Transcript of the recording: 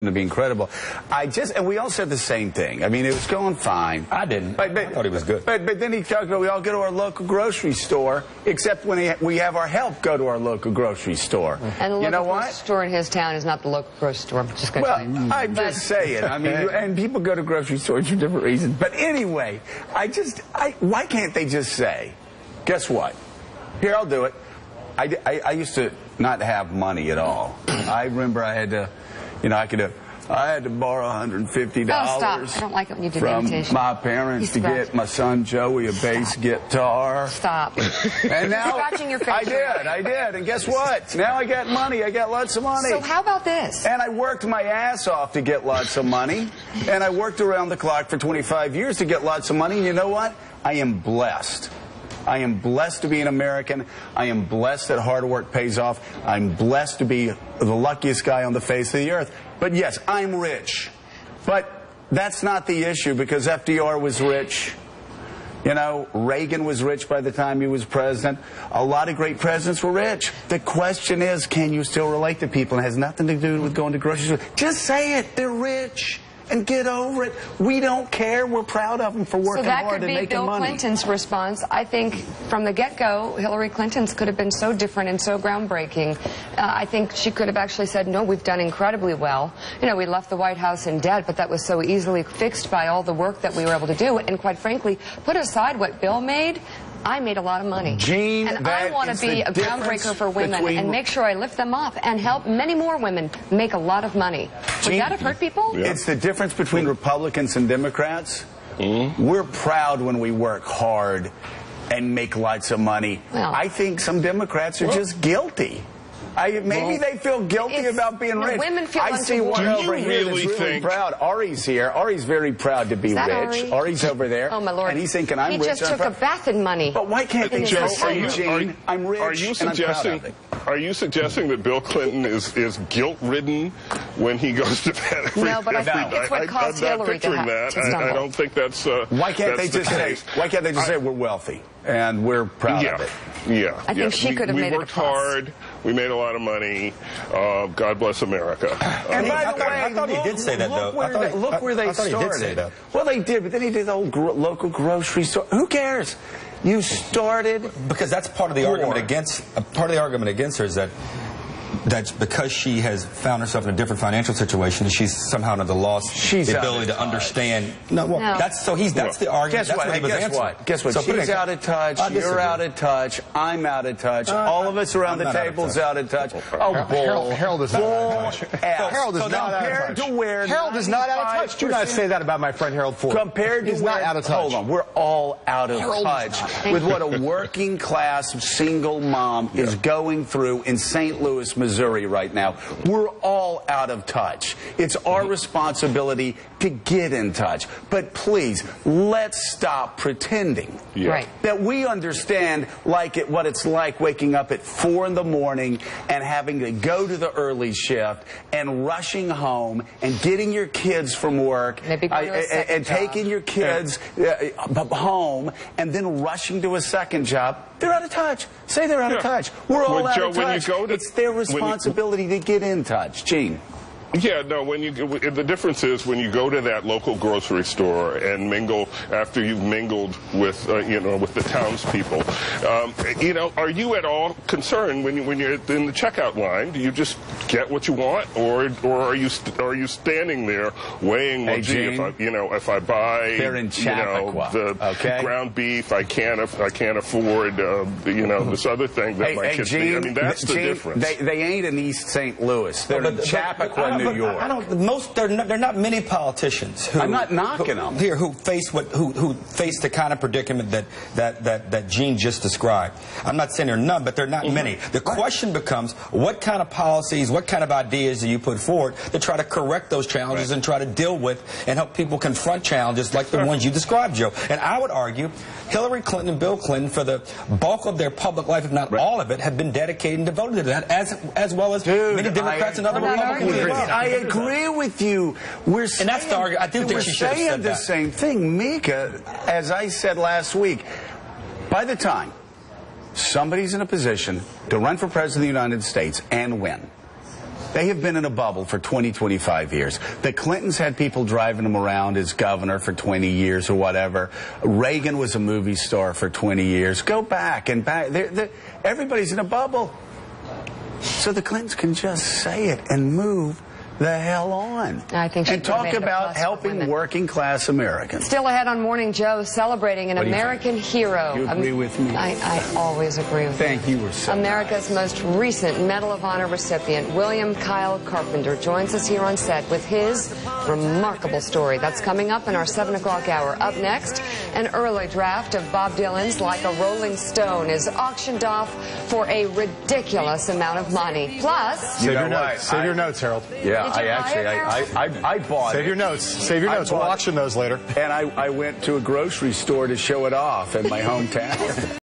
to be incredible. And we all said the same thing. I mean, it was going fine. I didn't. I thought he was good. But then he talked about we all go to our local grocery store, except when we have our help go to our local grocery store. And the local grocery store in his town is not the local grocery store. Just I'm just saying. I mean, and people go to grocery stores for different reasons. But anyway, why can't they just say, guess what? Here, I'll do it. I used to not have money at all. I remember I had to, I had to borrow $150 stop. I don't like it when you do the imitation. From my parents to get my son Joey a bass guitar. Stop. And now scratching your face. I did. And guess what? Now I got money. I got lots of money. So how about this? And I worked my ass off to get lots of money. And I worked around the clock for 25 years to get lots of money. And you know what? I am blessed. I am blessed to be an American. I am blessed that hard work pays off. I'm blessed to be the luckiest guy on the face of the earth. But yes, I'm rich. But that's not the issue, because FDR was rich. Reagan was rich by the time he was president. A lot of great presidents were rich. The question is, can you still relate to people? It has nothing to do with going to grocery stores. Just say it. They're rich. And get over it. We don't care. We're proud of them for working hard and making money. So that could be Bill Clinton's response. I think from the get-go, Hillary Clinton's could have been so different and so groundbreaking. I think she could have actually said, no, we've done incredibly well. We left the White House in debt, but that was so easily fixed by all the work that we were able to do. And quite frankly, put aside what Bill made, I made a lot of money. Gene, and I want to be a groundbreaker for women and make sure I lift them up and help many more women make a lot of money. Would that have hurt people? Yeah. It's the difference between Republicans and Democrats. We're proud when we work hard and make lots of money. Well, I think some Democrats are just guilty. Maybe they feel guilty about being rich. Women feel I see one over here that's really proud. Ari's here. Ari's very proud to be rich. Ari's over there. Oh, my Lord. And he's thinking, I'm rich. He just took a bath in money. But why can't they just say, Gene, I'm rich and I'm proud of it? Are you suggesting that Bill Clinton is guilt-ridden when he goes to bed every night? No, but I think it's what caused Hillary to that. I don't think that's why can't they just say we're wealthy and we're proud of it? Yeah. I think she could have made it a plus. We worked hard. We made a lot of money. God bless America. And by the way, I thought he did say that, though. Look where they started. He did say that. Well, they did, but then he did the old local grocery store. Who cares? You started because that's part of the argument against. Part of the argument against her is that because she has found herself in a different financial situation, that she's somehow at a loss the ability to understand. That's the argument. Guess what? She's out of touch. You're out of touch. I'm out of touch. All of us around the table's out of touch. Oh, bull. Harold is not out of touch. Harold is not out of touch. Harold is not out of touch. Do not say that about my friend Harold Ford. Compared to he's not out of touch. Hold on. We're all out of touch with what a working class single mom is going through in St. Louis, Missouri right now. We're all out of touch. It's our responsibility to get in touch. But please, let's stop pretending that we understand what it's like waking up at 4 in the morning and having to go to the early shift and rushing home and getting your kids from work and taking your kids home and then rushing to a second job. They're out of touch. Say they're out of touch. We're all out of touch. It's their responsibility to get in touch. Gene. Yeah, no, the difference is when you go to that local grocery store and mingle after you've mingled with, with the townspeople, are you at all concerned when you're in the checkout line? Do you just get what you want, or are you standing there weighing, well, gee, if I buy, the ground beef, I can't afford, this other thing that my kids need. I mean, that's the difference. They ain't in East St. Louis. They're in Chappaqua, New York. There are not many politicians who I'm not knocking them here who face the kind of predicament that Gene just described. I'm not saying there are none, but there are not many. The question becomes, what kind of policies, what kind of ideas do you put forward to try to correct those challenges and try to deal with and help people confront challenges like the ones you described, Joe? And I would argue Hillary Clinton and Bill Clinton, for the bulk of their public life, if not all of it, have been dedicated and devoted to that, as well as many Democrats and other Republicans. I agree with you. We're saying, and that's the argument. I do think she should have said the same thing. Mika, as I said last week, by the time somebody's in a position to run for president of the United States and win, They have been in a bubble for 20, 25 years. The Clintons had people driving them around as governor for 20 years or whatever. Reagan was a movie star for 20 years. Go back and back. Everybody's in a bubble. So the Clintons can just say it and move the hell on. I think she and talk about helping working class Americans. Still ahead on Morning Joe, celebrating an American hero. You agree with me? I always agree with you. Thank you. You were so America's most recent Medal of Honor recipient, William Kyle Carpenter, joins us here on set with his remarkable story. That's coming up in our 7 o'clock hour. Up next, an early draft of Bob Dylan's Like a Rolling Stone is auctioned off for a ridiculous amount of money. Plus, save your notes. Save your notes, Harold. Yeah. I bought it. Save your notes. Save your notes. We'll auction those later. And I went to a grocery store to show it off in my hometown.